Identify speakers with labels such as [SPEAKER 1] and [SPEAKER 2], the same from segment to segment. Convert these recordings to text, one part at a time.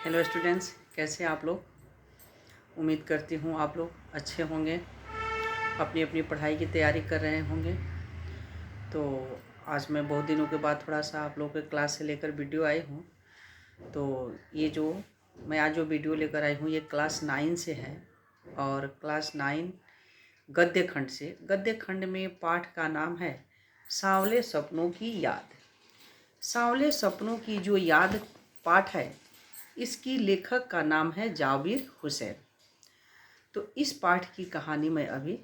[SPEAKER 1] Hello students, कैसे आप लोग। उम्मीद करती हूँ आप लोग अच्छे होंगे, अपनी अपनी पढ़ाई की तैयारी कर रहे होंगे। तो आज मैं बहुत दिनों के बाद थोड़ा सा आप लोगों के क्लास से लेकर वीडियो आई हूँ। तो ये जो मैं आज जो वीडियो लेकर आई हूँ ये क्लास 9 से है और क्लास 9 गद्य खंड से। गद्य खंड में पाठ का नाम है सांवले सपनों की याद। सांवले सपनों की जो याद पाठ है इसकी लेखक का नाम है जाबिर हुसैन। तो इस पाठ की कहानी मैं अभी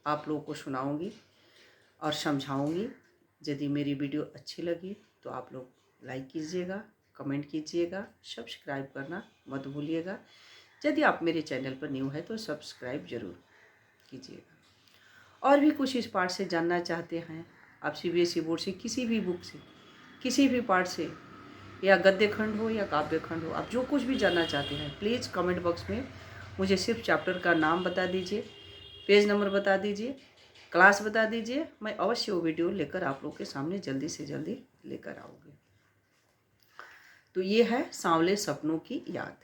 [SPEAKER 1] आप लोगों को सुनाऊंगी और समझाऊंगी। यदि मेरी वीडियो अच्छी लगी तो आप लोग लाइक कीजिएगा, कमेंट कीजिएगा, सब्सक्राइब करना मत भूलिएगा। यदि आप मेरे चैनल पर न्यू है तो सब्सक्राइब ज़रूर कीजिएगा। और भी कुछ इस पाठ से जानना चाहते हैं आप, सीबीएसई बोर्ड से किसी भी बुक से, किसी भी पाठ से, या गद्य खंड हो या काव्य खंड हो, आप जो कुछ भी जानना चाहते हैं प्लीज़ कमेंट बॉक्स में मुझे सिर्फ चैप्टर का नाम बता दीजिए, पेज नंबर बता दीजिए, क्लास बता दीजिए। मैं अवश्य वो वीडियो लेकर आप लोग के सामने जल्दी से जल्दी लेकर आऊँगी। तो ये है सांवले सपनों की याद।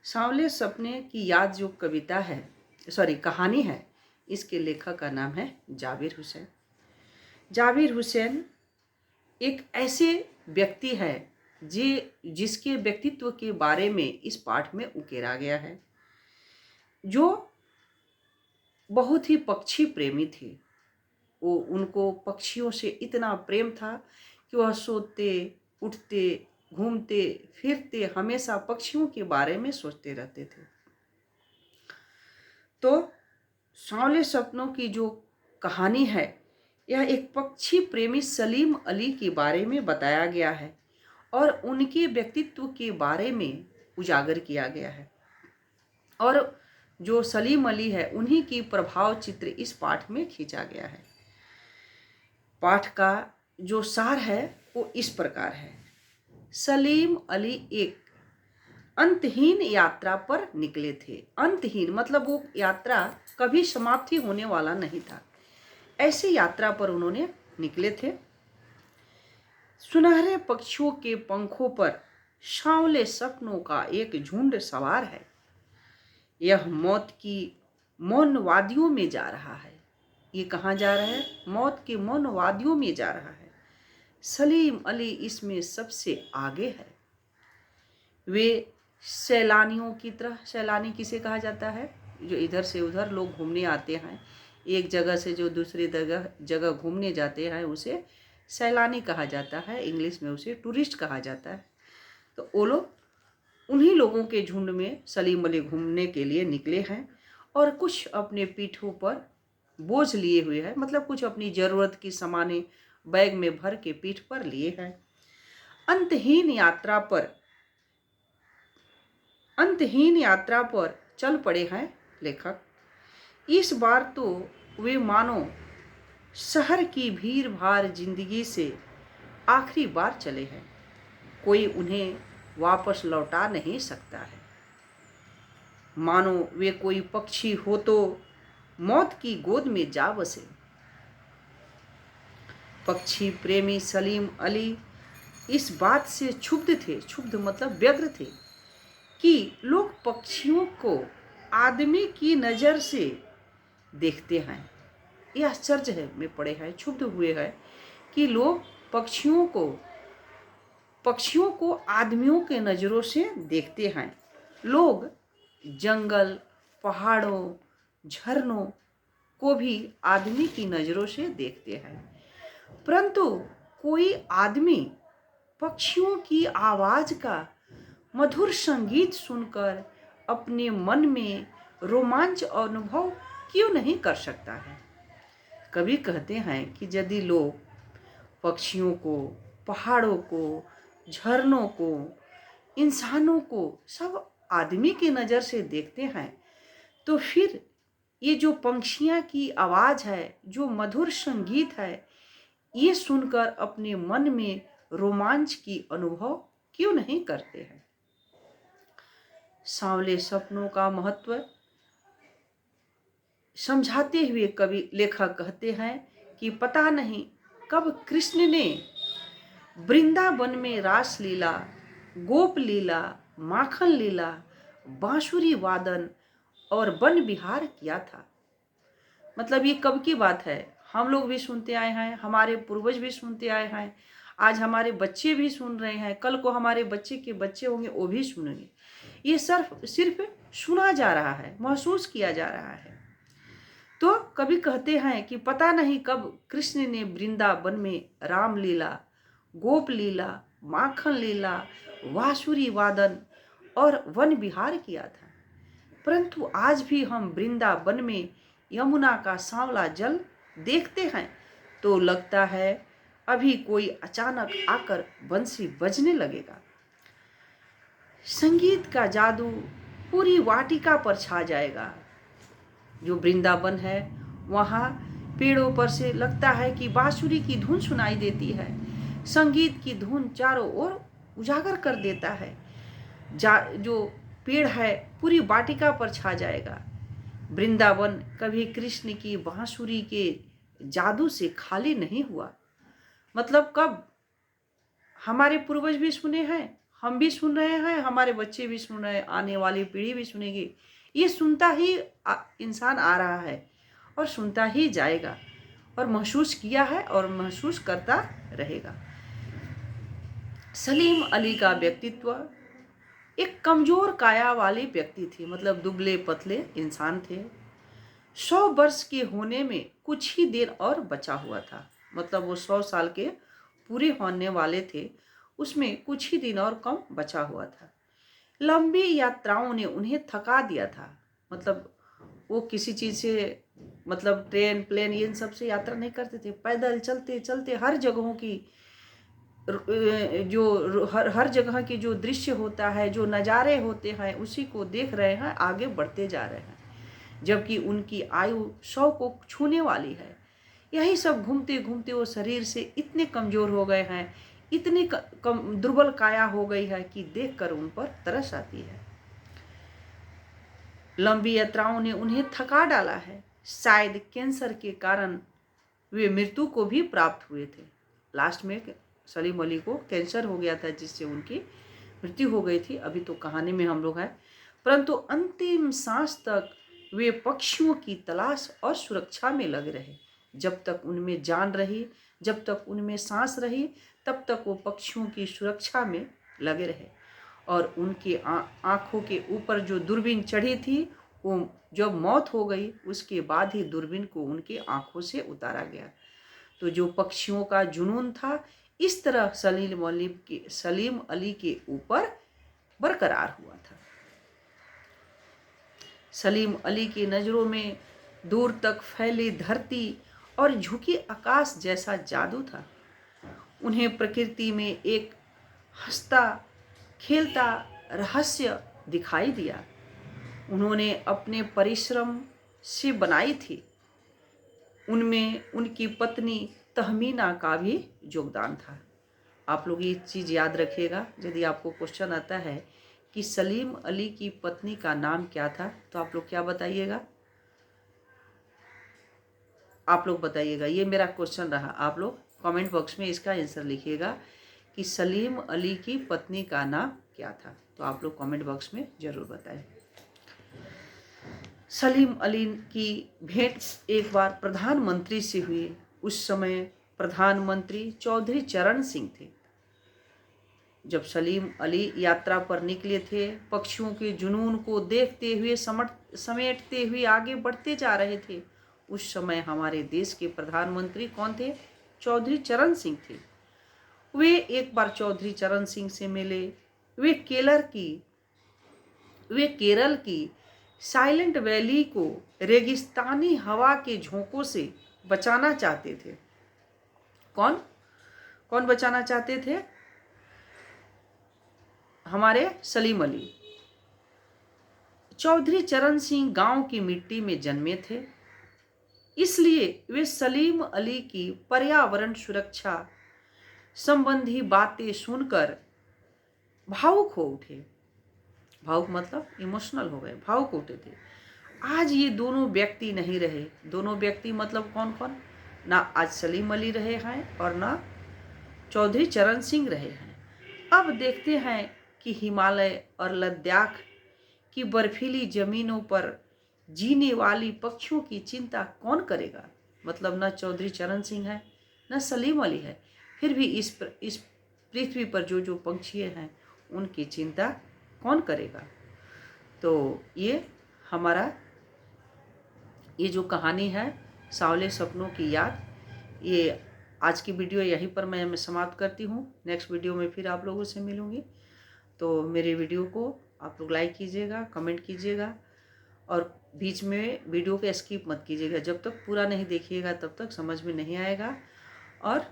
[SPEAKER 1] सांवले सपने की याद जो कविता है, कहानी है, इसके लेखक का नाम है जाबिर हुसैन। जाबिर हुसैन एक ऐसे व्यक्ति है जिसके व्यक्तित्व के बारे में इस पाठ में उकेरा गया है, जो बहुत ही पक्षी प्रेमी थे। वो उनको पक्षियों से इतना प्रेम था कि वह सोते उठते घूमते फिरते हमेशा पक्षियों के बारे में सोचते रहते थे। तो सांवले सपनों की जो कहानी है यह एक पक्षी प्रेमी सलीम अली के बारे में बताया गया है और उनके व्यक्तित्व के बारे में उजागर किया गया है। और जो सलीम अली है उन्हीं की प्रभाव चित्र इस पाठ में खींचा गया है। पाठ का जो सार है वो इस प्रकार है। सलीम अली एक अंतहीन यात्रा पर निकले थे। अंतहीन मतलब वो यात्रा कभी समाप्ति होने वाला नहीं था, ऐसी यात्रा पर उन्होंने निकले थे। सुनहरे पक्षियों के पंखों पर सांवले सपनों का एक झुंड सवार है। यह मौत की मौन वादियों में जा रहा है। ये कहाँ जा रहा है? मौत के मौन वादियों में जा रहा है। सलीम अली इसमें सबसे आगे है। वे सैलानियों की तरह, सैलानी किसे कहा जाता है? जो इधर से उधर लोग घूमने आते हैं, एक जगह से जो दूसरी जगह घूमने जाते हैं उसे सैलानी कहा जाता है, इंग्लिश में उसे टूरिस्ट कहा जाता है। तो वो लोग, उन्हीं लोगों के झुंड में सलीम अली घूमने के लिए निकले हैं और कुछ अपने पीठों पर बोझ लिए हुए हैं, मतलब कुछ अपनी ज़रूरत की सामानें बैग में भर के पीठ पर लिए हैं। अंतहीन यात्रा पर चल पड़े हैं लेखक। इस बार तो वे मानो शहर की भीड़ भाड़ जिंदगी से आखिरी बार चले हैं। कोई उन्हें वापस लौटा नहीं सकता है। मानो वे कोई पक्षी हो तो मौत की गोद में जा बसे। पक्षी प्रेमी सलीम अली इस बात से क्षुब्ध थे, क्षुब्ध मतलब व्यग्र थे, कि लोग पक्षियों को आदमी की नज़र से देखते हैं। यह आश्चर्य है, में पड़े हैं, क्षुब्ध हुए हैं कि लोग पक्षियों को आदमियों के नज़रों से देखते हैं। लोग जंगल, पहाड़ों, झरनों को भी आदमी की नज़रों से देखते हैं, परंतु कोई आदमी पक्षियों की आवाज़ का मधुर संगीत सुनकर अपने मन में रोमांच अनुभव क्यों नहीं कर सकता है। कवि कहते हैं कि यदि लोग पक्षियों को, पहाड़ों को, झरनों को, इंसानों को सब आदमी की नज़र से देखते हैं, तो फिर ये जो पंछियाँ की आवाज़ है, जो मधुर संगीत है, ये सुनकर अपने मन में रोमांच की अनुभव क्यों नहीं करते हैं। सांवले सपनों का महत्व समझाते हुए कवि लेखक कहते हैं कि पता नहीं कब कृष्ण ने वृंदावन में रास लीला गोप लीला, माखन लीला, बांसुरी वादन और वन विहार किया था। मतलब ये कब की बात है? हम लोग भी सुनते आए हैं, हमारे पूर्वज भी सुनते आए हैं, आज हमारे बच्चे भी सुन रहे हैं, कल को हमारे बच्चे के बच्चे होंगे वो भी सुनेंगे। ये सिर्फ सिर्फ सुना जा रहा है, महसूस किया जा रहा है। तो कभी कहते हैं कि पता नहीं कब कृष्ण ने वृंदावन में राम लीला, गोप लीला, माखन लीला, वासुरी वादन और वन विहार किया था। परंतु आज भी हम वृंदावन में यमुना का सांवला जल देखते हैं तो लगता है अभी कोई अचानक आकर बंसी बजने लगेगा। संगीत का जादू पूरी वाटिका पर छा जाएगा। जो वृंदावन है वहाँ पेड़ों पर से लगता है कि बांसुरी की धुन सुनाई देती है, संगीत की धुन चारों ओर उजागर कर देता है। जो पेड़ है पूरी वाटिका पर छा जाएगा। वृंदावन कभी कृष्ण की बांसुरी के जादू से खाली नहीं हुआ। मतलब कब? हमारे पूर्वज भी सुने हैं, हम भी सुन रहे हैं, हमारे बच्चे भी सुन रहे हैं, आने वाली पीढ़ी भी सुनेगी। ये सुनता ही इंसान आ रहा है और सुनता ही जाएगा और महसूस किया है और महसूस करता रहेगा। सलीम अली का व्यक्तित्व एक कमजोर काया वाले व्यक्ति थे, मतलब दुबले पतले इंसान थे। 100 वर्ष के होने में कुछ ही देर और बचा हुआ था। मतलब वो 100 साल के पूरे होने वाले थे, उसमें कुछ ही दिन और कम बचा हुआ था। लंबी यात्राओं ने उन्हें थका दिया था। मतलब वो किसी चीज़ से, मतलब ट्रेन प्लेन इन सब से यात्रा नहीं करते थे, पैदल चलते चलते हर जगहों की जो हर जगह की जो दृश्य होता है, जो नज़ारे होते हैं, उसी को देख रहे हैं, आगे बढ़ते जा रहे हैं। जबकि उनकी आयु 100 को छूने वाली है। यही सब घूमते घूमते वो शरीर से इतने कमज़ोर हो गए हैं, इतनी दुर्बल काया हो गई है कि देखकर उन पर तरस आती है। लंबी यात्राओं ने उन्हें थका डाला है। शायद कैंसर के कारण वे मृत्यु को भी प्राप्त हुए थे। लास्ट में सलीम अली को कैंसर हो गया था, जिससे उनकी मृत्यु हो गई थी। अभी तो कहानी में हम लोग हैं, परंतु अंतिम सांस तक वे पक्षियों की तलाश और सुरक्षा में लगे रहे। जब तक उनमें जान रही, जब तक उनमें सांस रही, तब तक वो पक्षियों की सुरक्षा में लगे रहे। और उनके आँखों के ऊपर जो दूरबीन चढ़ी थी, वो जब मौत हो गई उसके बाद ही दूरबीन को उनके आँखों से उतारा गया। तो जो पक्षियों का जुनून था, इस तरह सलीम अली के ऊपर बरकरार हुआ था। सलीम अली की नज़रों में दूर तक फैली धरती और झुकी आकाश जैसा जादू था। उन्हें प्रकृति में एक हंसता खेलता रहस्य दिखाई दिया। उन्होंने अपने परिश्रम से बनाई थी। उनमें उनकी पत्नी तहमीना का भी योगदान था। आप लोग ये चीज़ याद रखिएगा, यदि आपको क्वेश्चन आता है कि सलीम अली की पत्नी का नाम क्या था, तो आप लोग क्या बताइएगा? आप लोग बताइएगा, ये मेरा क्वेश्चन रहा। आप लोग कमेंट बॉक्स में इसका आंसर लिखिएगा कि सलीम अली की पत्नी का नाम क्या था। तो आप लोग कमेंट बॉक्स में ज़रूर बताएं। सलीम अली की भेंट एक बार प्रधानमंत्री से हुई। उस समय प्रधानमंत्री चौधरी चरण सिंह थे। जब सलीम अली यात्रा पर निकले थे, पक्षियों के जुनून को देखते हुए समेटते हुए आगे बढ़ते जा रहे थे, उस समय हमारे देश के प्रधानमंत्री कौन थे? चौधरी चरण सिंह थे। वे एक बार चौधरी चरण सिंह से मिले। वे केरल की साइलेंट वैली को रेगिस्तानी हवा के झोंकों से बचाना चाहते थे। कौन कौन बचाना चाहते थे? हमारे सलीम अली। चौधरी चरण सिंह गांव की मिट्टी में जन्मे थे, इसलिए वे सलीम अली की पर्यावरण सुरक्षा संबंधी बातें सुनकर भावुक हो उठे। भावुक मतलब इमोशनल हो गए, भावुक उठे थे। आज ये दोनों व्यक्ति नहीं रहे। दोनों व्यक्ति मतलब कौन कौन? ना आज सलीम अली रहे हैं और ना चौधरी चरण सिंह रहे हैं। अब देखते हैं कि हिमालय और लद्दाख की बर्फीली ज़मीनों पर जीने वाली पक्षियों की चिंता कौन करेगा। मतलब न चौधरी चरण सिंह है, न सलीम अली है, फिर भी इस पृथ्वी पर जो जो पंछी हैं उनकी चिंता कौन करेगा। तो ये हमारा ये जो कहानी है सांवले सपनों की याद, ये आज की वीडियो यहीं पर मैं समाप्त करती हूँ। नेक्स्ट वीडियो में फिर आप लोगों से मिलूँगी। तो मेरे वीडियो को आप लोग लाइक कीजिएगा, कमेंट कीजिएगा और बीच में वीडियो को स्किप मत कीजिएगा। जब तक पूरा नहीं देखिएगा तब तक समझ में नहीं आएगा। और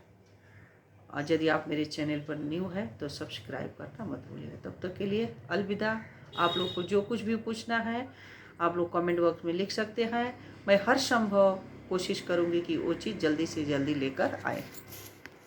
[SPEAKER 1] यदि आप मेरे चैनल पर न्यू है तो सब्सक्राइब करना मत भूलिएगा। तब तक के लिए अलविदा। आप लोग को जो कुछ भी पूछना है आप लोग कमेंट बॉक्स में लिख सकते हैं। मैं हर संभव कोशिश करूँगी कि वो चीज़ जल्दी से जल्दी लेकर आए।